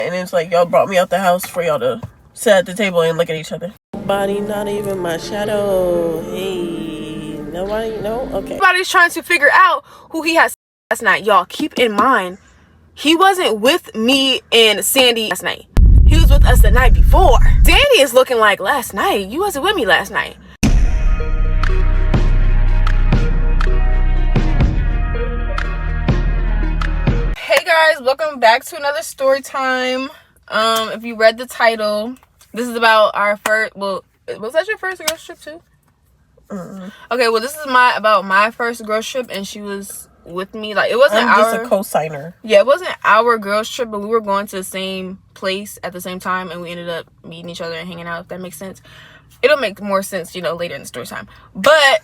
And it's like y'all brought me out the house for y'all to sit at the table and look at each other. Body, not even my shadow. Hey, nobody, no? Okay. Everybody's trying to figure out who he has last night. Y'all, keep in mind, he wasn't with me and Sandy last night. He was with us the night before. Sandy is looking like last night. You wasn't with me last night. Hey guys, welcome back to another story time. If you read the title, this is about our first, well, was that your first girls trip too? Okay, well, this is about my first girls trip, and she was with me. Like, it wasn't I'm just a co-signer. Yeah, it wasn't our girls trip, but we were going to the same place at the same time, and we ended up meeting each other and hanging out, if that makes sense. It'll make more sense, you know, later in the story time. But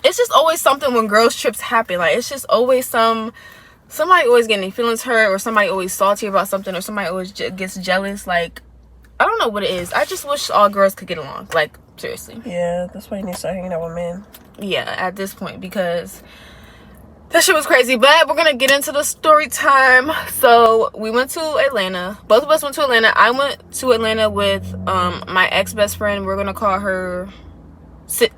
it's just always something when girls trips happen. Like, it's just always somebody always getting their feelings hurt, or somebody always salty about something, or somebody always gets jealous. Like, I don't know what it is. I just wish all girls could get along. Like, seriously. Yeah, that's why you need to start hanging out with men. Yeah, at this point, because that shit was crazy. But we're gonna get into the story time. So we went to Atlanta. Both of us went to Atlanta. I went to Atlanta with my ex-best friend. We're gonna call her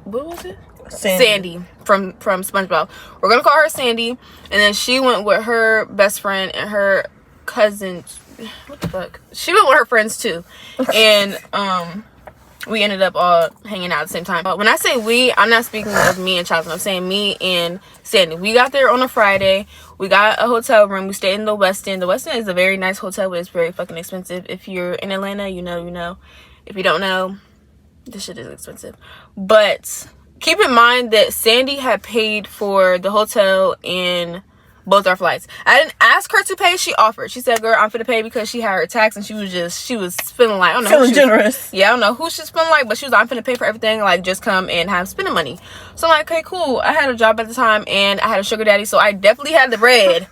what was it? Sandy from SpongeBob. We're gonna call her Sandy. And then she went with her best friend and her cousin. What the fuck? She went with her friends too. And we ended up all hanging out at the same time. But when I say we, I'm not speaking of me and Chasm. I'm saying me and Sandy. We got there on a Friday. We got a hotel room. We stayed in the West End. The West End is a very nice hotel, but it's very fucking expensive. If you're in Atlanta, you know. If you don't know, this shit is expensive. But keep in mind that Sandy had paid for the hotel and both our flights. I didn't ask her to pay. She offered. She said, girl, I'm finna pay, because she had her tax, and she was feeling like, I don't know. Feeling generous. Yeah, I don't know who she's feeling like, but she was like, I'm finna pay for everything. Like, just come and have spending money. So I'm like, okay, cool. I had a job at the time, and I had a sugar daddy, so I definitely had the bread.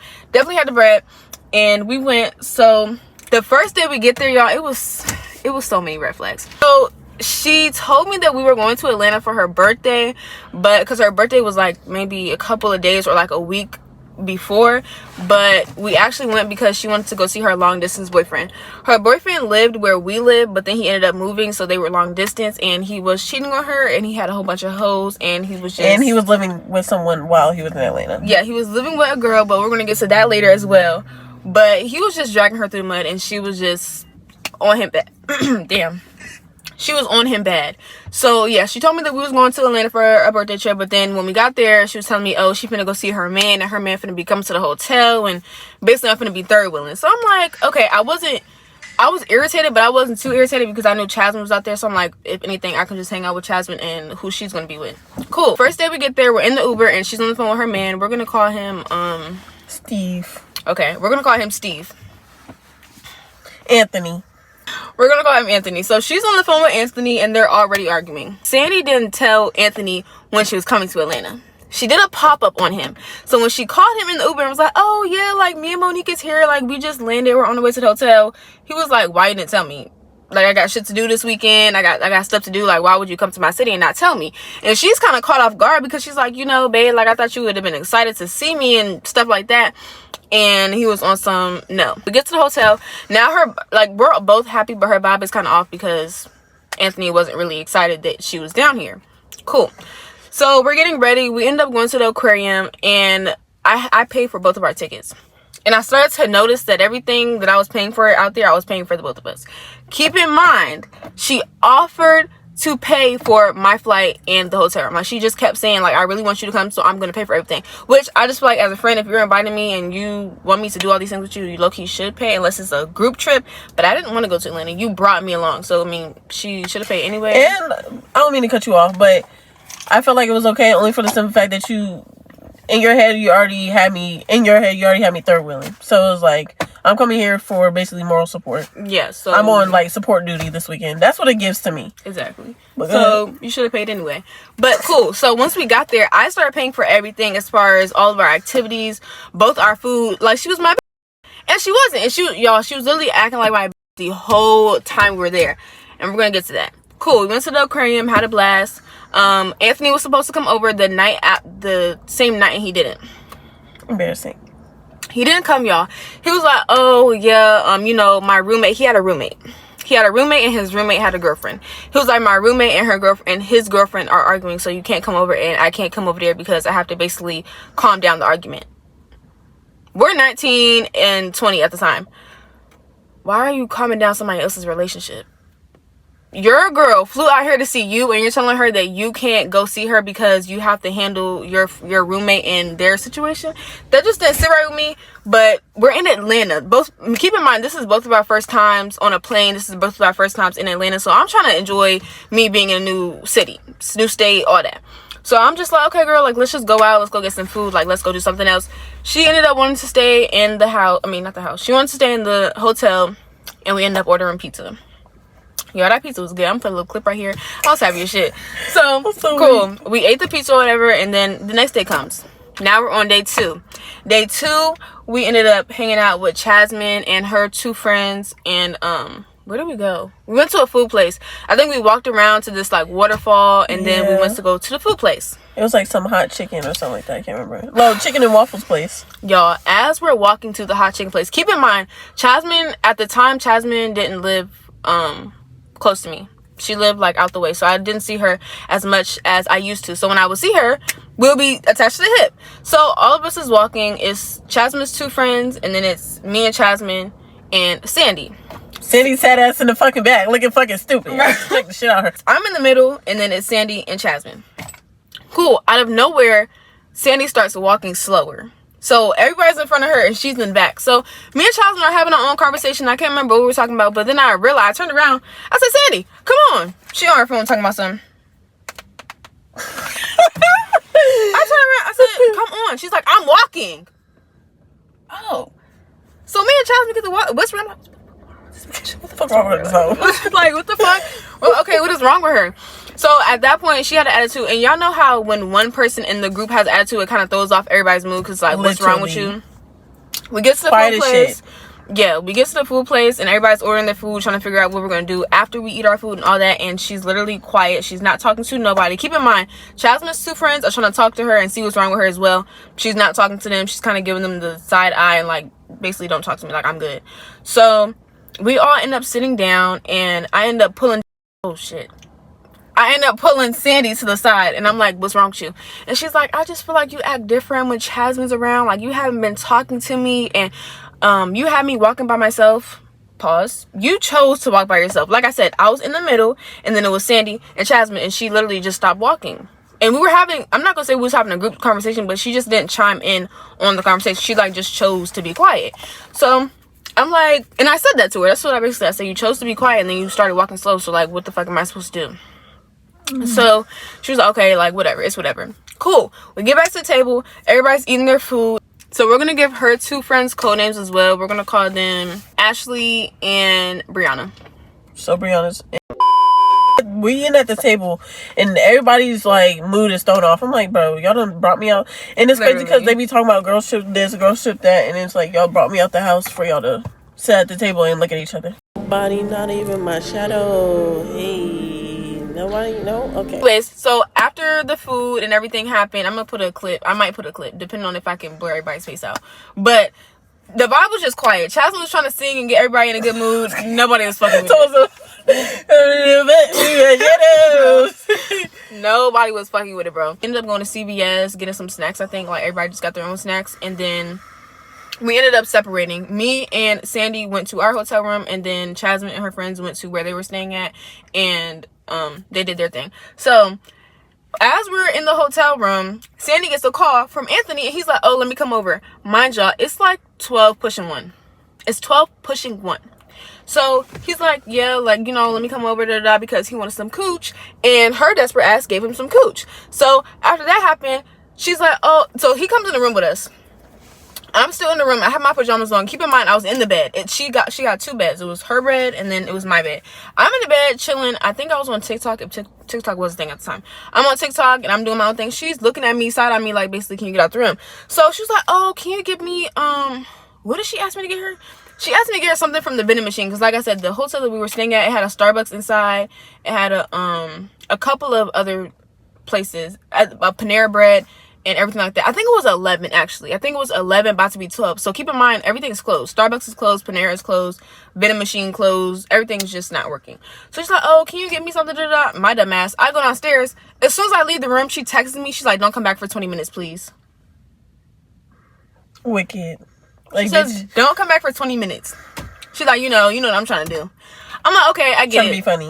And we went. So the first day we get there, y'all, it was so many red flags. So she told me that we were going to Atlanta for her birthday, but because her birthday was like maybe a couple of days or like a week before, but we actually went because she wanted to go see her long distance boyfriend. Her boyfriend lived where we live, but then he ended up moving, so they were long distance, and he was cheating on her, and he had a whole bunch of hoes, and he was living with someone while he was in Atlanta. Yeah, he was living with a girl, but we're gonna get to that later as well. But he was just dragging her through the mud, and she was just on him bad. Damn. She was on him bad. So yeah, she told me that we was going to Atlanta for a birthday trip, but then when we got there, she was telling me, oh, she finna go see her man, and her man finna be coming to the hotel, and basically I'm finna be third wheeling. So I'm like, okay, I was irritated, but I wasn't too irritated because I knew Chasm was out there. So I'm like, if anything, I can just hang out with Chasm and who she's gonna be with. Cool. First day we get there, we're in the Uber, and she's on the phone with her man. We're gonna call him Steve. Okay, we're gonna call him Steve. Anthony. We're gonna call him Anthony. So she's on the phone with Anthony, and they're already arguing. Sandy didn't tell Anthony when she was coming to Atlanta. She did a pop-up on him. So when she called him in the Uber and was like, oh yeah, like me and Monique is here, like we just landed, we're on the way to the hotel, he was like, why you didn't tell me? Like, I got shit to do this weekend, I got stuff to do, like why would you come to my city and not tell me? And she's kind of caught off guard because she's like, you know, babe, like I thought you would have been excited to see me and stuff like that. And he was on some no. We get to the hotel. Now we're both happy, but her vibe is kind of off because Anthony wasn't really excited that she was down here. Cool. So we're getting ready. We end up going to the aquarium, and I paid for both of our tickets. And I started to notice that everything that I was paying for out there, I was paying for the both of us. Keep in mind, she offered to pay for my flight and the hotel room. Like, she just kept saying, like, I really want you to come, so I'm gonna pay for everything. Which I just feel like, as a friend, if you're inviting me and you want me to do all these things with you, you low-key should pay, unless it's a group trip. But I didn't want to go to Atlanta. You brought me along, so I mean, she should have paid anyway. And I don't mean to cut you off, but I felt like it was okay only for the simple fact that in your head you already had me third wheeling. So it was like, I'm coming here for basically moral support. Yeah, so I'm on like support duty this weekend. That's what it gives to me. Exactly. So you should have paid anyway. But cool. So once we got there, I started paying for everything as far as all of our activities, both our food. Like, she was my and she wasn't. And she was literally acting like my the whole time we were there. And we're gonna get to that. Cool. We went to the aquarium, had a blast. Anthony was supposed to come over the same night, and he didn't. Embarrassing. He didn't come, y'all. He was like, oh yeah, you know, my roommate, he had a roommate and his roommate had a girlfriend. He was like, my roommate and her girlfriend and his girlfriend are arguing, so you can't come over, and I can't come over there because I have to basically calm down the argument. We're 19 and 20 at the time. Why are you calming down somebody else's relationship? Your girl flew out here to see you, and you're telling her that you can't go see her because you have to handle your roommate and their situation? That just didn't sit right with me. But we're in Atlanta. Keep in mind, this is both of our first times on a plane. This is both of our first times in Atlanta. So I'm trying to enjoy me being in a new city, new state, all that. So I'm just like, okay, girl, like, let's just go out. Let's go get some food. Like, let's go do something else. She ended up wanting to stay in the house. I mean, not the house. She wanted to stay in the hotel, and we ended up ordering pizza. Yo, that pizza was good. I'm putting a little clip right here. I was happy as shit. So cool. Weird. We ate the pizza or whatever, and then the next day comes. Now we're on day 2. Day 2, we ended up hanging out with Jasmine and her 2 friends, and where did we go? We went to a food place. I think we walked around to this like waterfall, and then we went to go to the food place. It was like some hot chicken or something like that. I can't remember. No, chicken and waffles place. Y'all, as we're walking to the hot chicken place, keep in mind, Jasmine didn't live close to me. She lived like out the way, so I didn't see her as much as I used to. So when I would see her, we'll be attached to the hip. So all of us is walking. It's Jasmine's 2 friends, and then it's me and Jasmine and Sandy. Sandy sat ass in the fucking back looking fucking stupid. Check the shit out of her. I'm in the middle, and then it's Sandy and Jasmine. Cool. Out of nowhere, Sandy starts walking slower. So everybody's in front of her and she's in the back. So me and Jasmine are having our own conversation. I can't remember what we were talking about, but then I realized, I turned around. I said, Sandy, come on. She on her phone talking about something. I turned around. I said, come on. She's like, I'm walking. Oh. So me and Jasmine get to walk. What's wrong? What the fuck wrong with her? Like, what the fuck? Well, okay, what is wrong with her? So at that point, she had an attitude, and y'all know how when one person in the group has an attitude, it kind of throws off everybody's mood, because like, what's wrong with you? We get to the food place. Yeah, we get to the food place, and everybody's ordering their food, trying to figure out what we're going to do after we eat our food and all that, and she's literally quiet. She's not talking to nobody. Keep in mind, Jasmine's 2 friends are trying to talk to her and see what's wrong with her as well. She's not talking to them. She's kind of giving them the side eye and like, basically, don't talk to me, like, I'm good. So we all end up sitting down, and I end up pulling Sandy to the side, and I'm like, what's wrong with you? And she's like, I just feel like you act different when Jasmine's around. Like, you haven't been talking to me, and you had me walking by myself. Pause. You chose to walk by yourself. Like I said, I was in the middle, and then it was Sandy and Jasmine, and she literally just stopped walking. And we were having, I'm not gonna say we was having a group conversation, but she just didn't chime in on the conversation. She like just chose to be quiet. So I'm like, and I said that to her. That's what I basically said. You chose to be quiet, and then you started walking slow. So like, what the fuck am I supposed to do? So she was like, okay, like, whatever, it's whatever. Cool. We get back to the table. Everybody's eating their food. So we're gonna give her 2 friends code names as well. We're gonna call them Ashley and Brianna. So Brianna's, we in at the table, and everybody's like mood is thrown off. I'm like, bro, y'all done brought me out, and it's crazy because they be talking about girl trip this, girl trip that, and it's like, y'all brought me out the house for y'all to sit at the table and look at each other. Body, not even my shadow. Hey. Nobody? No? Okay. Anyways, so after the food and everything happened, I'm gonna put a clip. I might put a clip, depending on if I can blur everybody's face out. But the vibe was just quiet. Jasmine was trying to sing and get everybody in a good mood. Nobody was fucking with it. Nobody was fucking with it, bro. Ended up going to CVS, getting some snacks. I think like everybody just got their own snacks, and then we ended up separating. Me and Sandy went to our hotel room, and then Jasmine and her friends went to where they were staying at, and they did their thing. So as we're in the hotel room, Sandy gets a call from Anthony, and he's like, oh, let me come over. Mind y'all, it's like 12 pushing 1. It's 12 pushing 1. So he's like, yeah, like, you know, let me come over because he wanted some cooch, and her desperate ass gave him some cooch. So after that happened, she's like, oh, so he comes in the room with us. I'm still in the room. I have my pajamas on. Keep in mind, I was in the bed. She got 2 beds. It was her bed, and then it was my bed. I'm in the bed chilling. I think I was on TikTok, if TikTok was a thing at the time. I'm on TikTok, and I'm doing my own thing. She's looking at me, side on me, like, basically, can you get out the room? So she was like, oh, can you give me, what did she ask me to get her? She asked me to get her something from the vending machine, because like I said, the hotel that we were staying at, it had a Starbucks inside. It had a couple of other places, a Panera Bread, and everything like that. I think it was 11 actually. I think it was 11, about to be 12. So keep in mind, everything's closed. Starbucks is closed, Panera is closed, vending machine closed. Everything's just not working. So she's like, oh, can you get me something? My dumb ass. I go downstairs. As soon as I leave the room, she texts me. She's like, don't come back for 20 minutes, please. Wicked. Like, she says, don't come back for 20 minutes. She's like, you know what I'm trying to do. I'm like, okay, I get trying it. to be funny.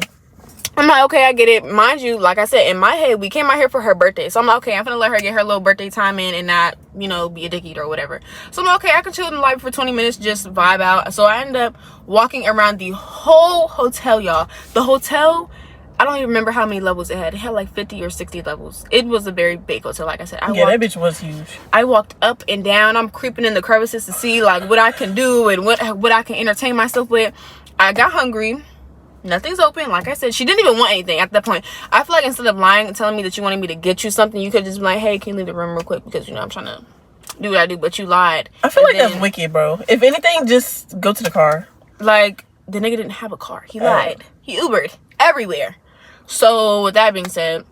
I'm like, okay, I get it. Mind you, like I said, in my head, we came out here for her birthday. So I'm like, okay, I'm gonna let her get her little birthday time in and not, be a dick eater or whatever. So I'm like, okay, I can chill in the library for 20 minutes, just vibe out. So I end up walking around the whole hotel, y'all. The hotel, I don't even remember how many levels it had. It had like 50 or 60 levels. It was a very big hotel, like I said. That bitch was huge. I walked up and down. I'm creeping in the crevices to see like what I can do and what I can entertain myself with. I got hungry. Nothing's open. Like I said, she didn't even want anything at that point. I feel like instead of lying and telling me that you wanted me to get you something, you could just be like, hey, can you leave the room real quick? Because, I'm trying to do what I do, but you lied. I feel like that's wicked, bro. If anything, just go to the car. Like, the nigga didn't have a car. He lied. He Ubered everywhere. So, with that being said,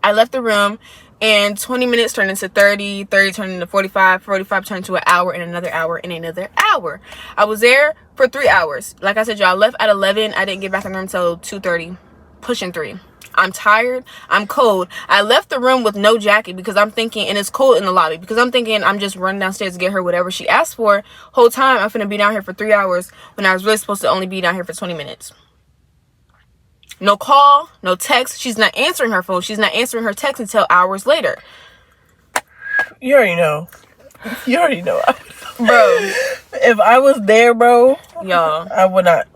I left the room, and 20 minutes turned into 30, 30 turned into 45, 45 turned into an hour, and another hour, and another hour. I was there for 3 hours. Like I said, y'all, I left at 11. I didn't get back in the room until 2:30, pushing 3. I'm tired. I'm cold. I left the room with no jacket because I'm thinking, and it's cold in the lobby, because I'm thinking I'm just running downstairs to get her whatever she asked for. Whole time, I'm finna be down here for 3 hours when I was really supposed to only be down here for 20 minutes. No call, no text. She's not answering her phone. She's not answering her text until hours later. You already know. You already know. Bro. If I was there, bro, y'all, I would not.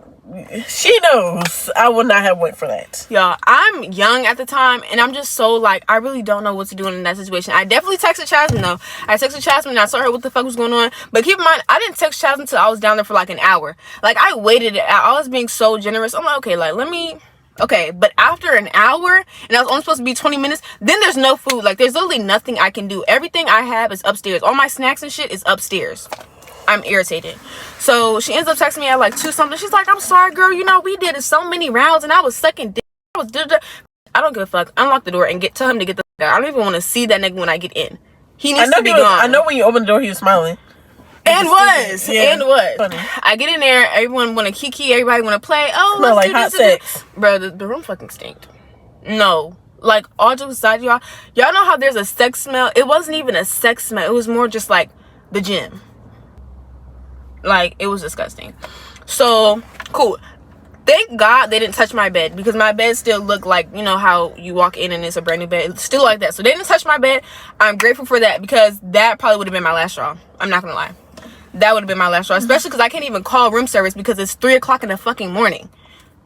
She knows I would not have went for that. Y'all, I'm young at the time, and I'm just so, like, I really don't know what to do in that situation. I definitely texted Jasmine, though. I texted Jasmine, and I told her what the fuck was going on. But keep in mind, I didn't text Jasmine until I was down there for, like, an hour. Like, I waited. I was being so generous. I'm like, okay, like, let me... Okay, but after an hour, and I was only supposed to be 20 minutes, then there's no food. Like, there's literally nothing I can do. Everything I have is upstairs. All my snacks and shit is upstairs. I'm irritated. So, she ends up texting me at, like, 2 something. She's like, I'm sorry, girl. We did so many rounds, and I was sucking dick. I don't give a fuck. Unlock the door and tell him to get the fuck out. I don't even want to see that nigga when I get in. He needs to be gone. I know when you opened the door, he was smiling. And was. Funny. I get in there, everyone want to kiki, everybody want to play. Oh, smell like hot sex. Bro, the room fucking stinked. No. Like, all jokes aside, y'all know how there's a sex smell? It wasn't even a sex smell. It was more just like the gym. Like, it was disgusting. So, cool. Thank God they didn't touch my bed, because my bed still looked like, how you walk in and it's a brand new bed. It's still like that. So they didn't touch my bed. I'm grateful for that, because that probably would have been my last straw. I'm not going to lie. That would have been my last straw, especially because I can't even call room service because it's 3 o'clock in the fucking morning.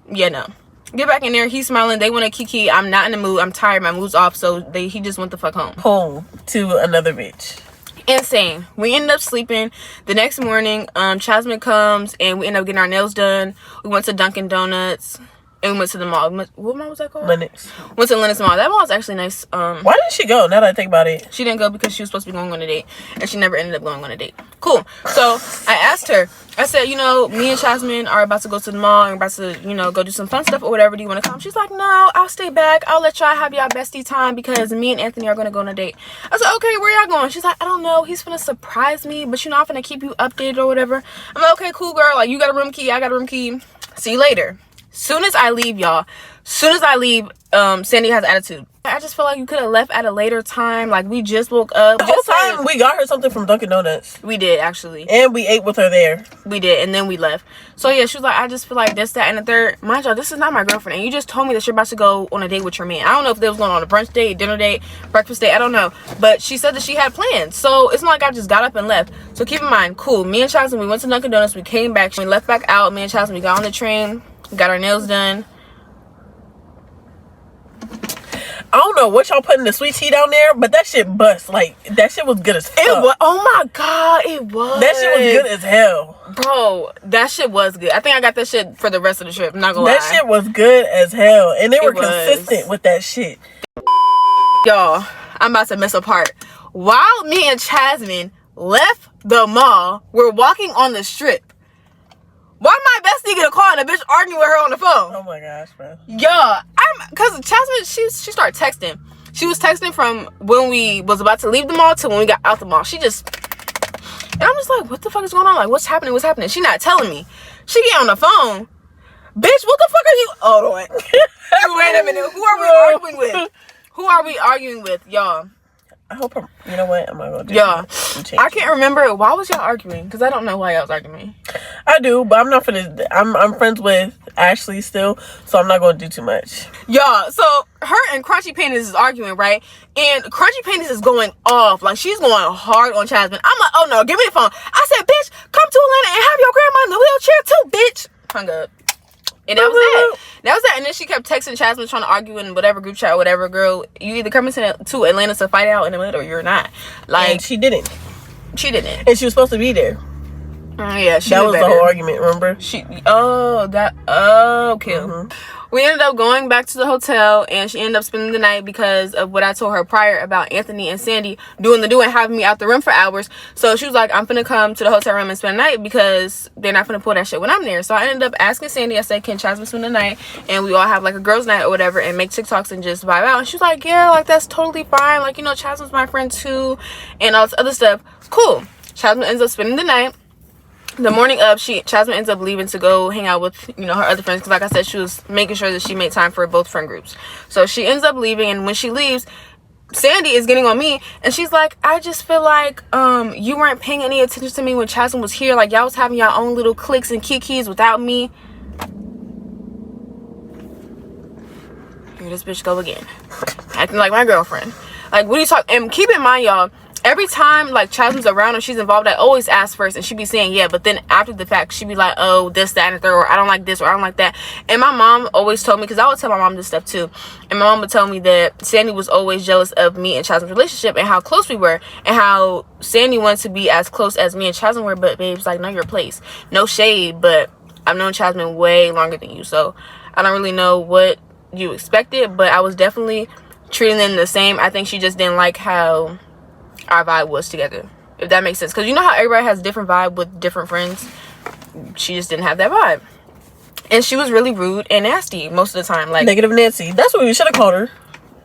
Yeah, no. Get back in there. He's smiling. They want to kiki. I'm not in the mood. I'm tired. My mood's off. So he just went the fuck home. Home to another bitch. Insane. We ended up sleeping. The next morning, Jasmine comes and we end up getting our nails done. We went to Dunkin' Donuts. And we went to the mall. What mall was that called? Lennox. Went to Lennox Mall. That mall was actually nice. Why didn't she go, now that I think about it? She didn't go because she was supposed to be going on a date. And she never ended up going on a date. Cool. So, I asked her. I said, me and Jasmine are about to go to the mall. And about to, go do some fun stuff or whatever. Do you want to come? She's like, no, I'll stay back. I'll let y'all have y'all bestie time because me and Anthony are going to go on a date. I said, okay, where y'all going? She's like, I don't know. He's going to surprise me. But, I'm going to keep you updated or whatever. I'm like, okay, cool, girl. Like, you got a room key. I got a room key. See you later. Soon as I leave, y'all, Sandy has attitude. I just feel like you could have left at a later time. Like, we just woke up. The whole time we got her something from Dunkin' Donuts. We did, actually. And we ate with her there. We did, and then we left. So, yeah, she was like, I just feel like this, that, and the third. Mind y'all, this is not my girlfriend. And you just told me that you're about to go on a date with your man. I don't know if they was going on a brunch date, dinner date, breakfast date. I don't know. But she said that she had plans. So, it's not like I just got up and left. So, keep in mind, cool. Me and Jasmine, we went to Dunkin' Donuts. We came back. We left back out. Me and Jasmine, we got on the train. Got our nails done. I don't know what y'all put in the sweet tea down there, but that shit bust. Like, that shit was good as fuck. It was. Oh my God, it was. That shit was good as hell. Bro, that shit was good. I think I got that shit for the rest of the trip. I'm not gonna lie. That shit was good as hell. And they were consistent with that shit. Y'all, I'm about to mess apart. While me and Jasmine left the mall, we're walking on the strip. Why my bestie get a call and a bitch arguing with her on the phone? Oh my gosh, bro. Cause Jasmine, she started texting. She was texting from when we was about to leave the mall to when we got out the mall. And I'm just like, what the fuck is going on? Like, what's happening? What's happening? She not telling me. She get on the phone. Bitch, what the fuck are you? Hold on. Wait a minute. Who are we arguing with? Who are we arguing with, y'all? I hope you know what? I'm not gonna do y'all. I can't remember. Why was y'all arguing? Because I don't know why y'all was arguing. I do, but I'm not finna. I'm friends with Ashley still, so I'm not gonna do too much. Y'all, so her and Crunchy Panties is arguing, right? And Crunchy Panties is going off. Like, she's going hard on Jasmine. I'm like, oh no, give me the phone. I said, bitch, come to Atlanta and have your grandma in the wheelchair too, bitch. Hung up. And that was that. That was that. And then she kept texting Jasmine, trying to argue in whatever group chat or whatever. Girl, you either coming to Atlanta to fight out in a minute or you're not. Like, and she didn't. She didn't. And she was supposed to be there. Yeah, that was the whole argument, remember? Okay. Mm-hmm. We ended up going back to the hotel, and she ended up spending the night because of what I told her prior about Anthony and Sandy doing and having me out the room for hours. So she was like, I'm finna come to the hotel room and spend the night because they're not finna pull that shit when I'm there. So I ended up asking Sandy, I said, can Jasmine spend the night and we all have like a girls' night or whatever and make TikToks and just vibe out? And she was like, yeah, like that's totally fine. Like, you know, Jasmine's my friend too and all this other stuff. Cool. Jasmine ends up spending the night. The morning of, Jasmine ends up leaving to go hang out with, you know, her other friends. Because like I said, she was making sure that she made time for both friend groups. So she ends up leaving. And when she leaves, Sandy is getting on me. And she's like, I just feel like you weren't paying any attention to me when Jasmine was here. Like, y'all was having your own little cliques and kikis without me. Here this bitch go again. Acting like my girlfriend. Like, what are you talking? And keep in mind, y'all. Every time, like, Jasmine's around or she's involved, I always ask first. And she be saying, yeah. But then after the fact, she be like, oh, this, that, and the third. Or I don't like this or I don't like that. And my mom always told me, because I would tell my mom this stuff too. And my mom would tell me that Sandy was always jealous of me and Jasmine's relationship and how close we were. And how Sandy wanted to be as close as me and Jasmine were. But babes, like, know your place. No shade, but I've known Jasmine way longer than you. So I don't really know what you expected. But I was definitely treating them the same. I think she just didn't like how our vibe was together, if that makes sense, because you know how everybody has different vibe with different friends. She just didn't have that vibe, and she was really rude and nasty most of the time. Like, Negative Nancy. That's what we should have called her,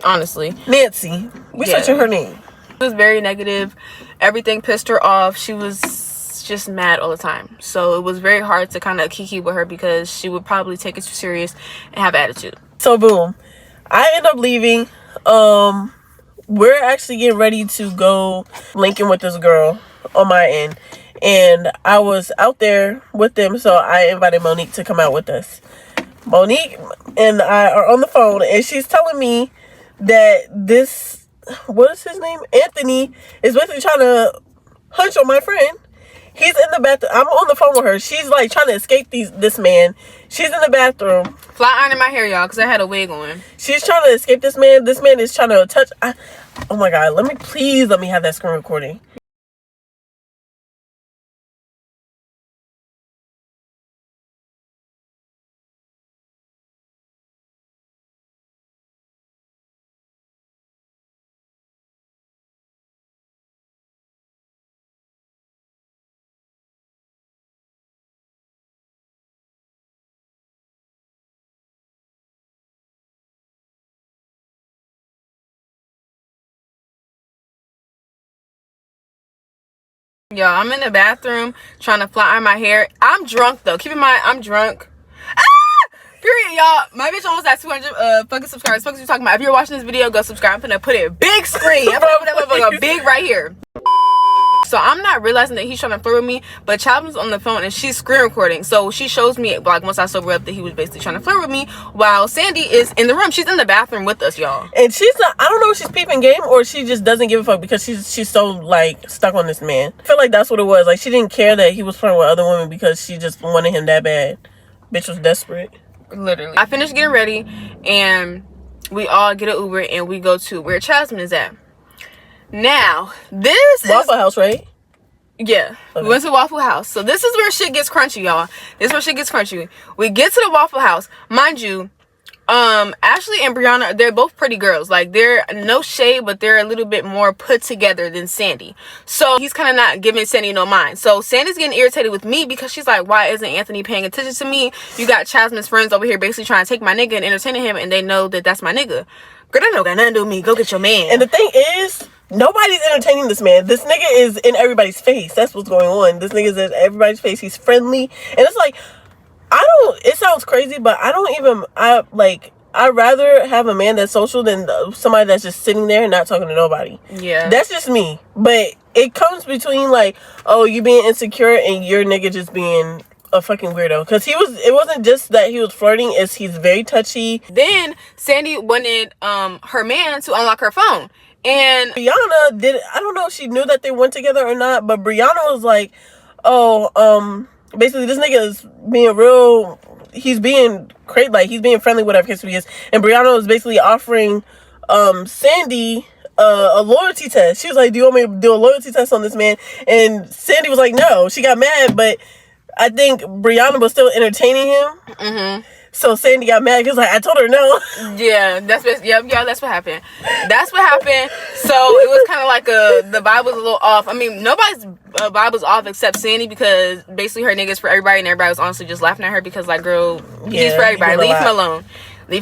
honestly. Nancy. We searching her name. She was very negative. Everything pissed her off. She was just mad all the time, so it was very hard to kind of kiki with her because she would probably take it too serious and have attitude. So boom, I end up leaving. We're actually getting ready to go linking with this girl on my end. And I was out there with them, so I invited Monique to come out with us. Monique and I are on the phone, and she's telling me that this, what is his name? Anthony is basically trying to hunch on my friend. He's in the bathroom. I'm on the phone with her. She's like trying to escape this man. She's in the bathroom. Flat ironing my hair, y'all, because I had a wig on. She's trying to escape this man. This man is trying to touch. Oh my God. Let me have that screen recording. Y'all, I'm in the bathroom trying to flat iron my hair. I'm drunk though. Keep in mind, I'm drunk. Period, y'all. My bitch almost at 200 fucking subscribers. Fuck what you talking about. If you're watching this video, go subscribe. I'm gonna put it big screen. I'm gonna put that motherfucker big right here. So I'm not realizing that he's trying to flirt with me, but Child's on the phone and she's screen recording. So she shows me, like, once I sober up, that he was basically trying to flirt with me while Sandy is in the room. She's in the bathroom with us, y'all. And she's not, I don't know if she's peeping game or she just doesn't give a fuck because she's so, like, stuck on this man. I feel like that's what it was. Like, she didn't care that he was flirting with other women because she just wanted him that bad. Bitch was desperate. Literally. I finished getting ready and we all get an Uber and we go to where Jasmine is at. Now, this Waffle House, right? Yeah. Okay. We went to Waffle House. So this is where shit gets crunchy, y'all. This is where shit gets crunchy. We get to the Waffle House. Mind you, Ashley and Brianna, they're both pretty girls. Like, they're no shade, but they're a little bit more put together than Sandy. So he's kind of not giving Sandy no mind. So Sandy's getting irritated with me because she's like, why isn't Anthony paying attention to me? You got Jasmine's friends over here basically trying to take my nigga and entertaining him, and they know that that's my nigga. Girl, that no got nothing to do with me. Go get your man. And the thing is, nobody's entertaining this man. This nigga is in everybody's face. That's what's going on. This nigga is in everybody's face. He's friendly. And it's like, it sounds crazy, but I'd rather have a man that's social than somebody that's just sitting there and not talking to nobody. Yeah. That's just me. But it comes between like, oh, you being insecure and your nigga just being a fucking weirdo. Because it wasn't just that he was flirting, he's very touchy. Then Sandy wanted her man to unlock her phone. And Brianna I don't know if she knew that they went together or not, but Brianna was like, oh, basically this nigga is being real, he's being crazy, like he's being friendly, whatever case he is. And Brianna was basically offering Sandy a loyalty test. She was like, do you want me to do a loyalty test on this man? And Sandy was like, no. She got mad, but I think Brianna was still entertaining him. Mm-hmm. So Sandy got mad because I told her no. Yeah, that's what happened. That's what happened. So it was kind of like the vibe was a little off. I mean, nobody's vibe was off except Sandy, because basically her nigga's for everybody, and everybody was honestly just laughing at her because like, girl, he's for everybody. Leave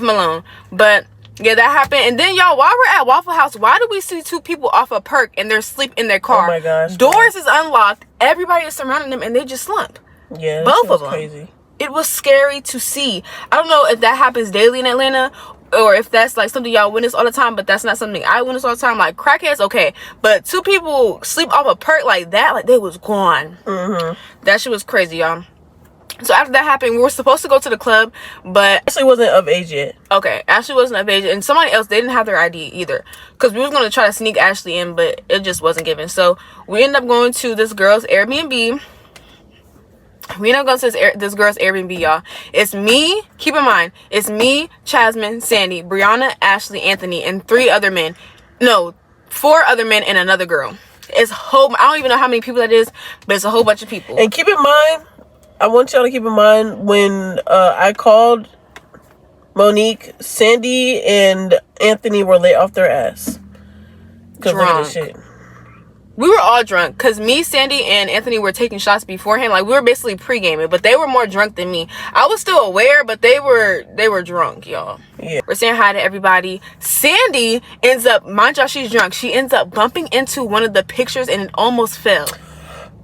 him alone. But yeah, that happened. And then y'all, while we're at Waffle House, why do we see two people off a perk and they're asleep in their car? Oh my gosh. Doors is unlocked. Everybody is surrounding them and they just slump. Yeah, both of them. Crazy. It was scary to see. I don't know if that happens daily in Atlanta or if that's like something y'all witness all the time, but that's not something I witness all the time. Like crackheads, okay, but two people sleep off a perk like that, like they was gone. Mm-hmm. That shit was crazy, y'all. So after that happened, we were supposed to go to the club, but Ashley wasn't of age yet. Okay, Ashley wasn't of age, and somebody else, they didn't have their ID either, because we was going to try to sneak Ashley in, but it just wasn't given. So we ended up going to this girl's Airbnb. We ended up going to this girl's Airbnb, y'all. It's me, keep in mind, it's me, Chasmine, Sandy, Brianna, Ashley, Anthony, and 4 other men and another girl. It's I don't even know how many people that is, but it's a whole bunch of people. And keep in mind, I want y'all to keep in mind, when I called Monique, Sandy and Anthony were laid off their ass. Because look at this shit. We were all drunk, because me, Sandy, and Anthony were taking shots beforehand. Like, we were basically pre-gaming, but they were more drunk than me. I was still aware, but they were drunk, y'all. Yeah. We're saying hi to everybody. Sandy ends up, mind y'all, she's drunk. She ends up bumping into one of the pictures, and it almost fell.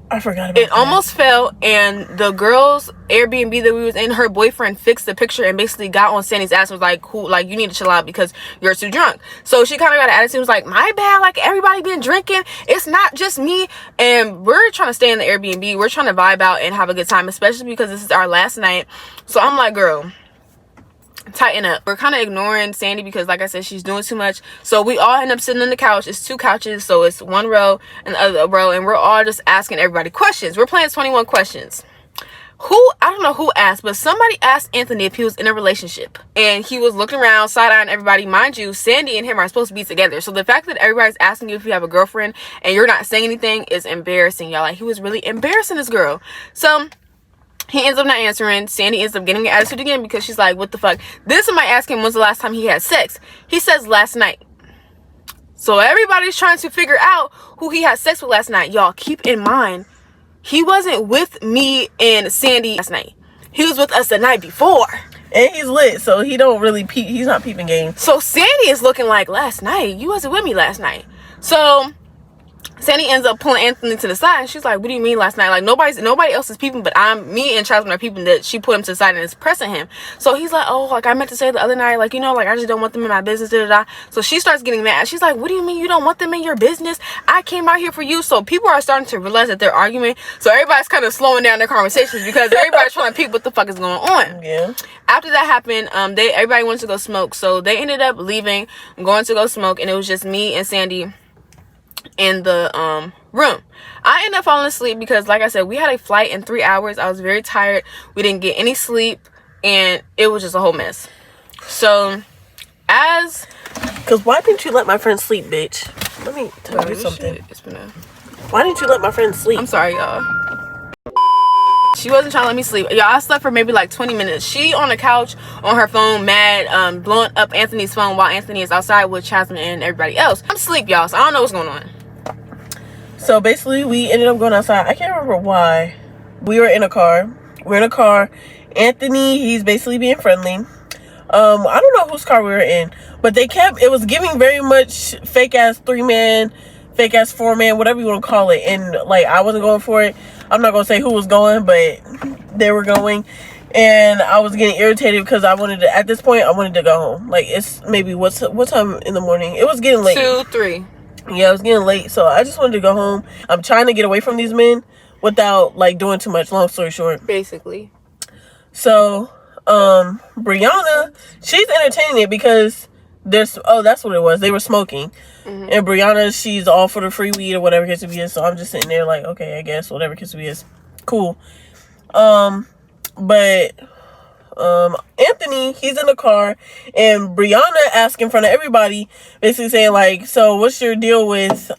I forgot about that. It almost fell, and the girl's Airbnb that we was in, her boyfriend fixed the picture and basically got on Sandy's ass and was like, cool, like, you need to chill out because you're too drunk. So she kind of got an attitude, was like, my bad, like, everybody been drinking, it's not just me. And we're trying to stay in the Airbnb, we're trying to vibe out and have a good time, especially because this is our last night. So I'm like, girl, tighten up. We're kind of ignoring Sandy because, like I said, she's doing too much. So we all end up sitting on the couch. It's 2 couches, so it's 1 row and the other row, and we're all just asking everybody questions. We're playing 21 questions. I don't know who asked, but somebody asked Anthony if he was in a relationship, and he was looking around, side-eyeing everybody. Mind you, Sandy and him are supposed to be together, so the fact that everybody's asking you if you have a girlfriend and you're not saying anything is embarrassing, y'all. Like, he was really embarrassing this girl. So he ends up not answering. Sandy ends up getting an attitude again because she's like, what the fuck? Then somebody asked him when's the last time he had sex. He says last night. So everybody's trying to figure out who he had sex with last night. Y'all, keep in mind, he wasn't with me and Sandy last night. He was with us the night before. And he's lit, so he don't really peep. He's not peeping game. So Sandy is looking like, last night? You wasn't with me last night. So Sandy ends up pulling Anthony to the side, and she's like, what do you mean last night? Like, nobody else is peeping, but me and Chasmine are peeping that she put him to the side and is pressing him. So he's like, oh, like, I meant to say the other night, like, you know, like, I just don't want them in my business, da-da-da. So she starts getting mad. She's like, what do you mean you don't want them in your business? I came out here for you. So people are starting to realize that they're arguing. So everybody's kind of slowing down their conversations because everybody's trying to peep what the fuck is going on. Yeah. After that happened, everybody wanted to go smoke. So they ended up leaving, going to go smoke, and it was just me and Sandy in the room. I ended up falling asleep because, like I said, we had a flight in 3 hours. I was very tired. We didn't get any sleep, and it was just a whole mess. So because why didn't you let my friend sleep, bitch? Let me tell you something. Why didn't you let my friend sleep? I'm sorry, y'all. She wasn't trying to let me sleep. Y'all, I slept for maybe like 20 minutes. She on the couch on her phone, mad, blowing up Anthony's phone while Anthony is outside with Chasmine and everybody else. I'm asleep, y'all, so I don't know what's going on. So basically, we ended up going outside. I can't remember why. We were in a car. We're in a car. Anthony, he's basically being friendly. I don't know whose car we were in, but it was giving very much fake ass 3-man, fake ass 4-man, whatever you want to call it. And like, I wasn't going for it. I'm not gonna say who was going, but they were going, and I was getting irritated because at this point I wanted to go home. Like, it's maybe what time in the morning? It was getting late. 2, 3. Yeah, it was getting late, so I just wanted to go home. I'm trying to get away from these men without like doing too much, long story short. Basically. So Brianna, she's entertaining it because that's what it was. They were smoking. Mm-hmm. And Brianna, she's all for the free weed or whatever case it is. So I'm just sitting there like, okay, I guess whatever case it is. Cool. But Anthony, he's in the car, and Brianna asked in front of everybody, basically saying like, so what's your deal with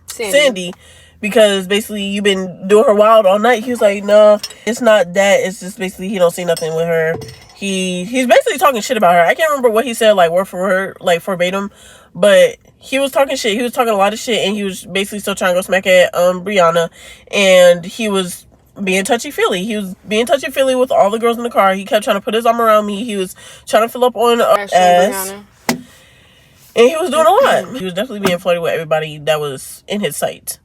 Sandy? Because basically you've been doing her wild all night. He was like, no, it's not that. It's just basically he don't see nothing with her. He's basically talking shit about her. I can't remember what he said, like word for word, like verbatim, but he was talking shit. He was talking a lot of shit, and he was basically still trying to go smack at Brianna, and he was being touchy-feely. He was being touchy-feely with all the girls in the car. He kept trying to put his arm around me. He was trying to fill up on ass. And he was doing a lot. He was definitely being flirty with everybody that was in his sight,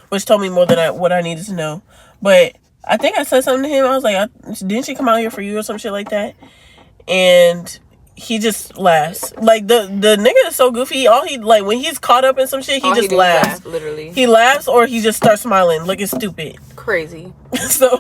which told me more than what I needed to know. But I think I said something to him. I was like, didn't she come out here for you or some shit like that? And he just laughs. Like, the nigga is so goofy. When he's caught up in some shit, he just laughs. Literally. He laughs, or he just starts smiling, looking stupid. Crazy. So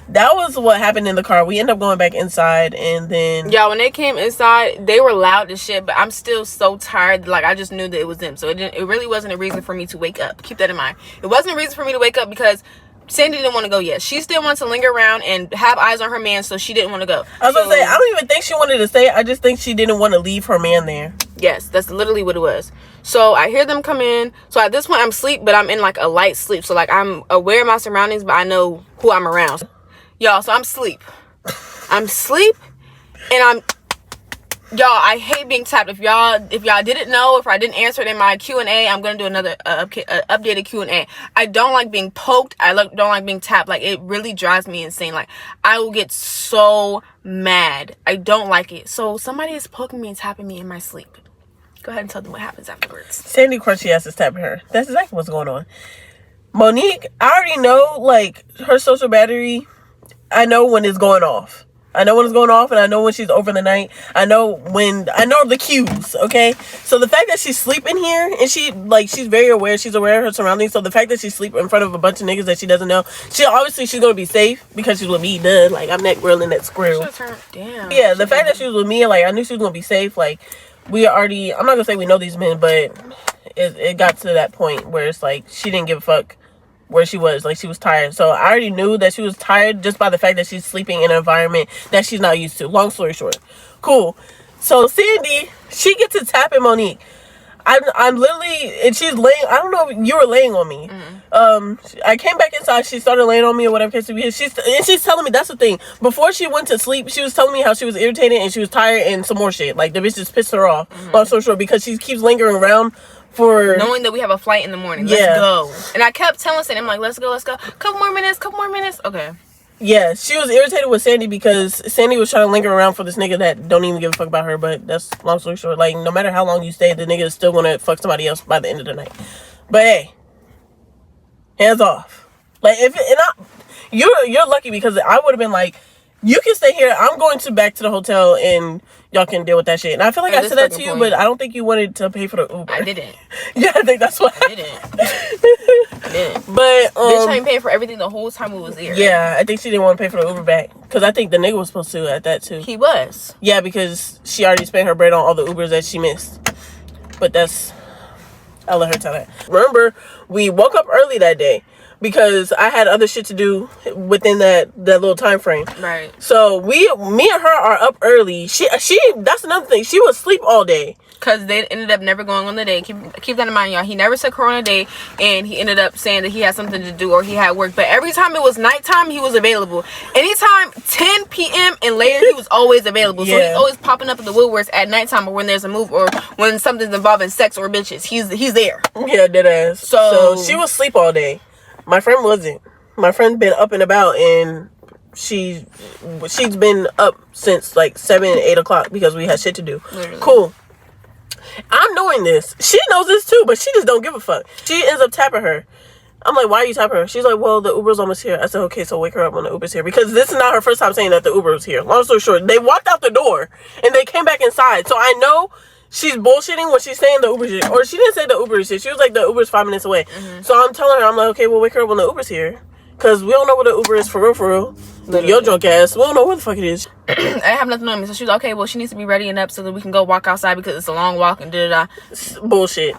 that was what happened in the car. We ended up going back inside, and then when they came inside, they were loud as shit, but I'm still so tired. Like, I just knew that it was them. So it really wasn't a reason for me to wake up. Keep that in mind. It wasn't a reason for me to wake up because Sandy didn't want to go yet. She still wanted to linger around and have eyes on her man, so she didn't want to go. I was gonna say, I don't even think she wanted to stay. I just think she didn't want to leave her man there. Yes, that's literally what it was. So I hear them come in. So at this point, I'm asleep, but I'm in like a light sleep. So like, I'm aware of my surroundings, but I know who I'm around. Y'all, so I'm asleep. And I hate being tapped. If y'all didn't know, if I didn't answer it in my Q&A, I'm gonna do another updated Q&A. I don't like being poked. Don't like being tapped. Like, it really drives me insane. Like, I will get so mad. I don't like it. So somebody is poking me and tapping me in my sleep. Go ahead and tell them what happens afterwards. Sandy Crunchy ass is tapping her. That's exactly what's going on. Monique, I already know, like, her social battery. I know when it's going off. And I know when she's over the night. I know the cues, okay? So the fact that she's sleeping here, and she's very aware, she's aware of her surroundings, so the fact that she's sleeping in front of a bunch of niggas that she doesn't know, she's gonna be safe because she's with me, duh. Like, I'm that girl in that squirrel. Damn. Yeah, the fact that she was with me, like, I knew she was gonna be safe. Like, I'm not gonna say we know these men, but it got to that point where it's like, she didn't give a fuck where she was. Like, she was tired. So I already knew that she was tired just by the fact that she's sleeping in an environment that she's not used to. Long story short. Cool. So Sandy, she gets to tapping Monique. I'm literally, and she's laying, I don't know, you were laying on me. Mm-hmm. I came back inside, she started laying on me or whatever case it is. She's telling me, that's the thing. Before she went to sleep, she was telling me how she was irritated and she was tired and some more shit. Like, the bitch just pissed her off. Mm-hmm. Long story short, because she keeps lingering around for knowing that we have a flight in the morning. Let's go. And I kept telling Sandy, I'm like, let's go. Couple more minutes. Okay. Yeah, she was irritated with Sandy because Sandy was trying to linger around for this nigga that don't even give a fuck about her. But that's long story short. Like, no matter how long you stay, the nigga is still gonna fuck somebody else by the end of the night. But hey, hands off. Like, you're lucky, because I would have been like, you can stay here. I'm going back to the hotel and y'all can deal with that shit. And I feel like I said that to you, but I don't think you wanted to pay for the Uber. I didn't. Yeah, I think that's what I didn't. But bitch ain't paying for everything the whole time we was there. Yeah, I think she didn't want to pay for the Uber back, because I think the nigga was supposed to at that too. He was. Yeah, because she already spent her bread on all the Ubers that she missed. But I'll let her tell that. Remember, we woke up early that day because I had other shit to do within that little time frame. Right. So me and her are up early. She that's another thing. She was asleep all day. Because they ended up never going on the date. Keep that in mind, y'all. He never took her on a date, and he ended up saying that he had something to do or he had work. But every time it was nighttime, he was available. Anytime 10 p.m. and later, he was always available. Yeah. So he's always popping up in the Woodwards at nighttime, or when there's a move, or when something's involving sex or bitches. He's there. Yeah, dead ass. So she was asleep all day. My friend wasn't. My friend been up and about and she's been up since like 7, 8 o'clock because we had shit to do. Literally. Cool. I'm doing this. She knows this too, but she just don't give a fuck. She ends up tapping her. I'm like, why are you tapping her? She's like, well, the Uber's almost here. I said, okay, so wake her up when the Uber's here. Because this is not her first time saying that the Uber was here. Long story short, they walked out the door and they came back inside. So I know she's bullshitting when she's saying the Uber's here. Or she didn't say the Uber's here. She was like, the Uber's 5 minutes away. Mm-hmm. So I'm telling her, I'm like, okay, well, wake her up when the Uber's here. Because we don't know what the Uber is for real. Literally. Your drunk ass. We don't know what the fuck it is. I have nothing on me. So she was like, okay, well, she needs to be ready and up so that we can go walk outside because it's a long walk and da-da-da. Bullshit.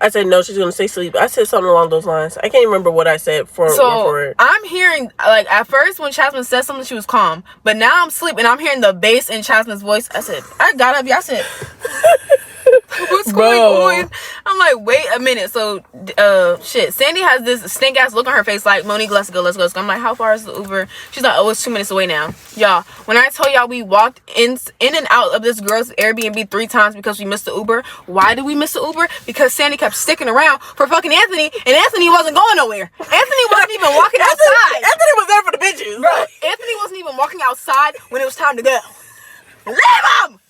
I said, no, she's going to stay asleep. I said something along those lines. I can't remember what I said for it. I'm hearing, like, at first when Chasmin said something, she was calm. But now I'm asleep and I'm hearing the bass in Chasmin's voice. I said, I got up. I said, what's going on? I'm like, wait a minute. So, shit. Sandy has this stink ass look on her face like, Monique, let's go. I'm like, how far is the Uber? She's like, oh, it's 2 minutes away now. Y'all, when I tell y'all we walked in and out of this girl's Airbnb 3 times because we missed the Uber. Why did we miss the Uber? Because Sandy kept sticking around for fucking Anthony, and Anthony wasn't going nowhere. Anthony wasn't even walking outside. Anthony was there for the bitches. Bro, Anthony wasn't even walking outside when it was time to go. Leave him!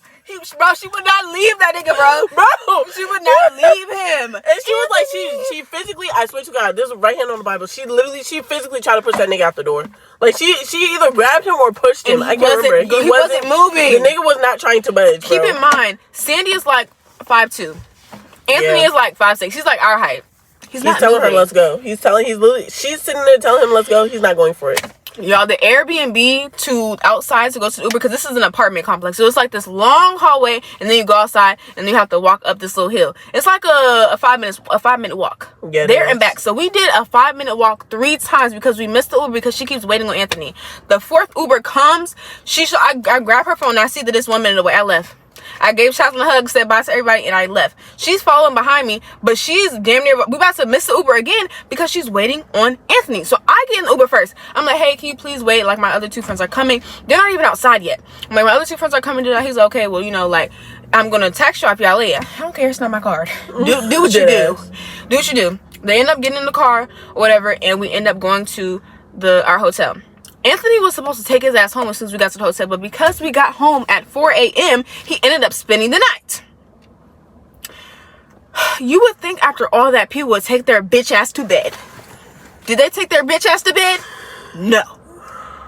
Bro, she would not leave that nigga, bro. She would not leave him. And she was like, she physically, I swear to God, this is right hand on the Bible. She physically tried to push that nigga out the door. Like, she either grabbed him or pushed him. I can't remember. He wasn't moving. The nigga was not trying to budge, Keep in mind, Sandy is like 5'2". Anthony is like 5'6". He's like our height. He's not telling moving. her, let's go. She's sitting there telling him, let's go. He's not going for it. Y'all, the Airbnb to outside to go to the Uber, because this is an apartment complex, so it's like this long hallway, and then you go outside, and then you have to walk up this little hill. It's like a 5-minute walk there and back. So we did a 5-minute walk 3 times because we missed the Uber because she keeps waiting on Anthony. The 4th Uber comes, I grab her phone, and I see that it's 1 minute away. I left. I gave Chasmin a hug, said bye to everybody, and I left. She's following behind me, but she's damn near, we about to miss the Uber again because she's waiting on Anthony. So I get in the Uber first. I'm like, hey, can you please wait? Like, my other 2 friends are coming. They're not even outside yet. I'm like, my other 2 friends are coming. He's like, okay, well, you know, like, I'm going to text you if y'all leave. I don't care. It's not my card. Do what you do. Do what you do. They end up getting in the car or whatever, and we end up going to our hotel. Anthony was supposed to take his ass home as soon as we got to the hotel, but because we got home at 4 a.m., he ended up spending the night. You would think after all that, people would take their bitch ass to bed. Did they take their bitch ass to bed? No.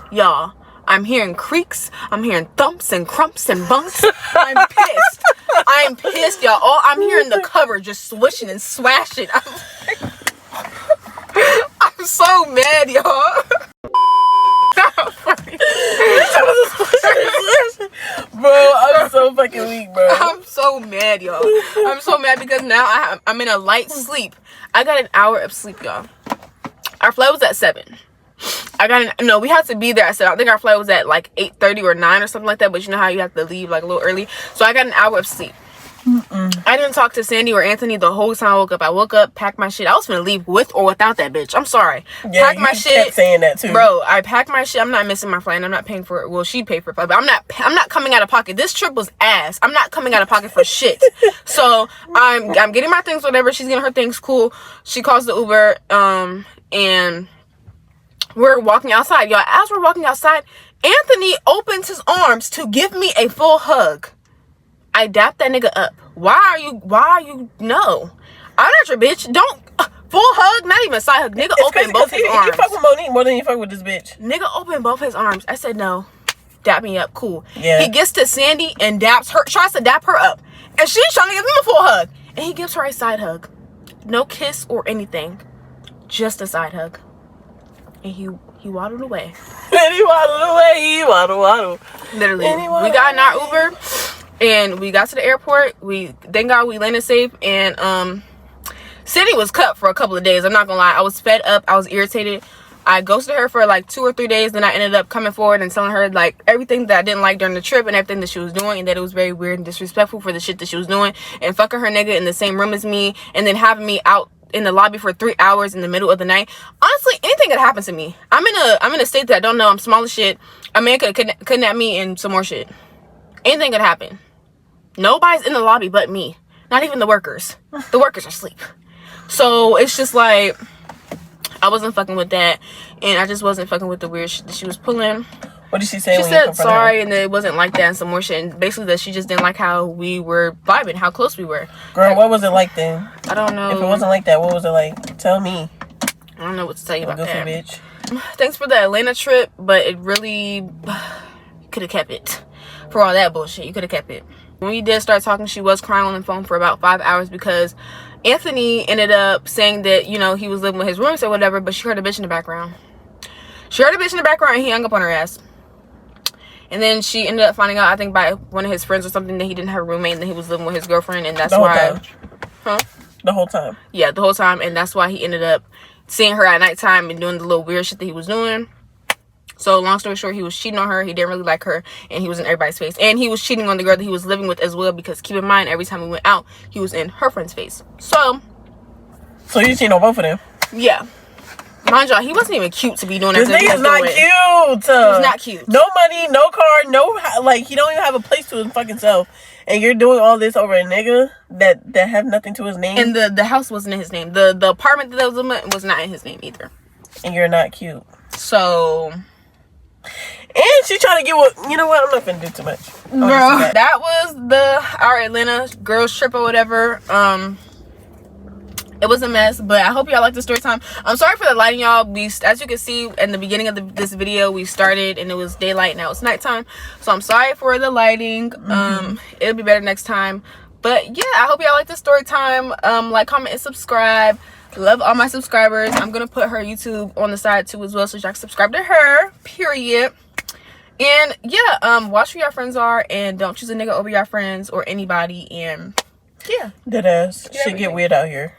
Y'all, I'm hearing creaks. I'm hearing thumps and crumps and bunks. I'm pissed. I'm pissed, y'all. I'm hearing the cover just swishing and swashing. I'm so mad, y'all. Bro, I'm so fucking weak, bro. I'm so mad, y'all. I'm so mad because now I'm in a light sleep. I got an hour of sleep, y'all. Our flight was at 7. We had to be there at 7. I think our flight was at like 8:30 or 9 or something like that, but you know how you have to leave like a little early. So I got an hour of sleep. I didn't talk to Sandy or Anthony the whole time I woke up. I woke up, packed my shit. I was gonna leave with or without that bitch. I'm sorry. Yeah, packed my shit. Kept saying that too, bro. I packed my shit. I'm not missing my flight. I'm not paying for it. Well, she paid for it, but I'm not coming out of pocket. This trip was ass. I'm not coming out of pocket for shit. So I'm getting my things, whatever. She's getting her things, cool. She calls the Uber, and we're walking outside, y'all. As we're walking outside, Anthony opens his arms to give me a full hug. I dapped that nigga up. Why are you no? I'm not your bitch. Don't full hug, not even a side hug. Nigga opened both his arms. You fuck with Monique more than you fuck with this bitch. Nigga opened both his arms. I said no. Dap me up, cool. Yeah. He gets to Sandy and tries to dap her up. And she's trying to give him a full hug. And he gives her a side hug. No kiss or anything. Just a side hug. And he waddled away. And he waddled away. He waddled. Literally. We got in our Uber. And we got to the airport. Thank God we landed safe. And Sandy was cut for a couple of days. I'm not gonna lie. I was fed up. I was irritated. I ghosted her for like 2 or 3 days. Then I ended up coming forward and telling her like everything that I didn't like during the trip and everything that she was doing, and that it was very weird and disrespectful for the shit that she was doing, and fucking her nigga in the same room as me, and then having me out in the lobby for 3 hours in the middle of the night. Honestly, anything could happen to me. I'm in a state that I don't know. I'm small as shit. A man could kidnap me and some more shit. Anything could happen. Nobody's in the lobby but me. Not even the workers. The workers are asleep. So it's just like, I wasn't fucking with that, and I just wasn't fucking with the weird shit that she was pulling. What did she say? She when you said confronted sorry her? and that it wasn't like that and some more shit, and basically that she just didn't like how we were vibing, how close we were. Girl, like, what was it like then? I don't know. If it wasn't like that, what was it like? Tell me. I don't know what to tell you about Goofy that. bitch. Thanks for the Atlanta trip, but it really, you could have kept it. For all that bullshit, you could have kept it. When we did start talking, she was crying on the phone for about 5 hours because Anthony ended up saying that, you know, he was living with his roommates or whatever, but she heard a bitch in the background. She heard a bitch in the background and he hung up on her ass. And then she ended up finding out, I think by one of his friends or something, that he didn't have a roommate and that he was living with his girlfriend, and that's why. Huh? The whole time. Yeah, the whole time, and that's why he ended up seeing her at nighttime and doing the little weird shit that he was doing. So long story short, he was cheating on her. He didn't really like her, and he was in everybody's face. And he was cheating on the girl that he was living with as well, because keep in mind, every time we went out, he was in her friend's face. So you cheating on both of them? yeah. Mind y'all, he wasn't even cute to be doing This everything he nigga's was not doing. cute. He was not cute. No money, no car, no, like, he don't even have a place to his fucking self. And you're doing all this over a nigga that have nothing to his name. And the house wasn't in his name. The apartment that was in was not in his name either. And you're not cute. So, and she trying to get what, you know what, I'm not finna do too much. bro, that was our Atlanta girls trip or whatever. It was a mess, but I hope y'all like the story time. I'm sorry for the lighting, y'all. As you can see in the beginning of this video, we started and it was daylight, now it's nighttime. So I'm sorry for the lighting. It'll be better next time. But yeah, I hope y'all like the story time. Like, comment, and subscribe. Love all my subscribers. I'm gonna put her YouTube on the side too as well, so y'all can subscribe to her, period. And yeah, watch who your friends are, and don't choose a nigga over your friends or anybody. And yeah, Deadass. Shit get weird out here.